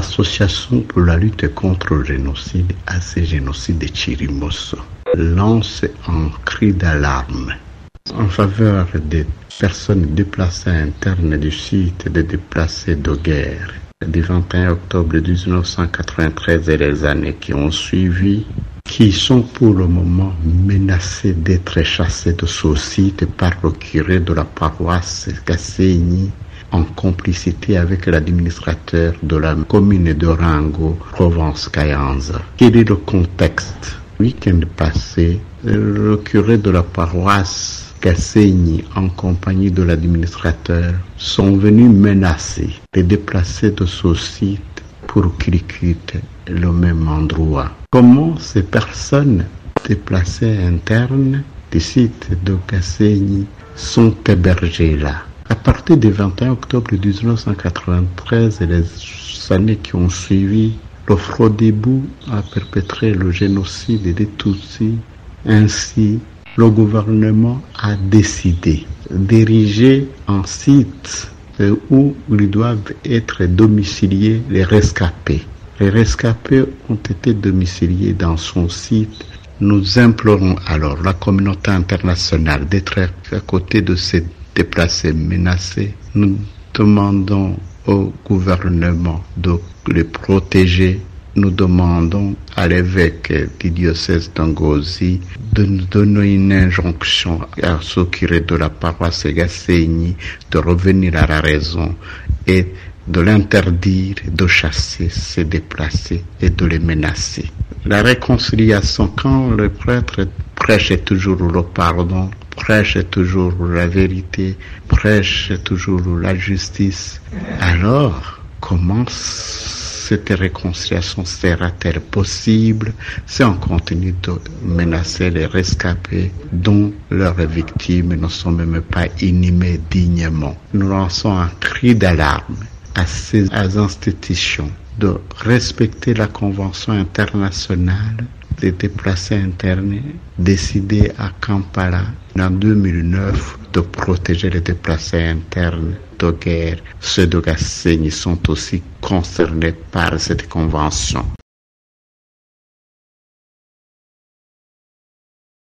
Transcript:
l'Association pour la lutte contre le génocide, AC-Génocide de Chirimoso, lance un cri d'alarme en faveur des personnes déplacées internes du site des déplacés de guerre du 21 octobre 1993 et les années qui ont suivi, qui sont pour le moment menacés d'être chassés de ce site par le curé de la paroisse Kassenyi en complicité avec l'administrateur de la commune de Rango, Provence Kayanza. Quel est le contexte? Week-end passé, le curé de la paroisse Kassenyi, en compagnie de l'administrateur, sont venus menacer les déplacés de ce site pour qu'ils quittent le même endroit. Comment ces personnes déplacées internes du site de Kassenyi sont hébergées là? À partir du 21 octobre 1993 et les années qui ont suivi, le Frodébu a perpétré le génocide des Tutsis. Ainsi, le gouvernement a décidé d'ériger un site où ils doivent être domiciliés les rescapés. Les rescapés ont été domiciliés dans son site. Nous implorons alors la communauté internationale d'être à côté de ces déplacés menacés. Nous demandons au gouvernement de les protéger. Nous demandons à l'évêque du diocèse d'Angozi de nous donner une injonction à ce curé de la paroisse Kassenyi de revenir à la raison et de l'interdire de chasser ces déplacés et de les menacer. La réconciliation, quand le prêtre prêche toujours le pardon, prêche toujours la vérité, prêche toujours la justice, alors comment cette réconciliation sera-t-elle possible si on continue de menacer les rescapés dont leurs victimes ne sont même pas inhumées dignement? Nous lançons un cri d'alarme à ces institutions de respecter la Convention internationale des déplacés internes décidée à Kampala en 2009 de protéger les déplacés internes de guerre. Ceux de Kassenyi sont aussi concernés par cette convention.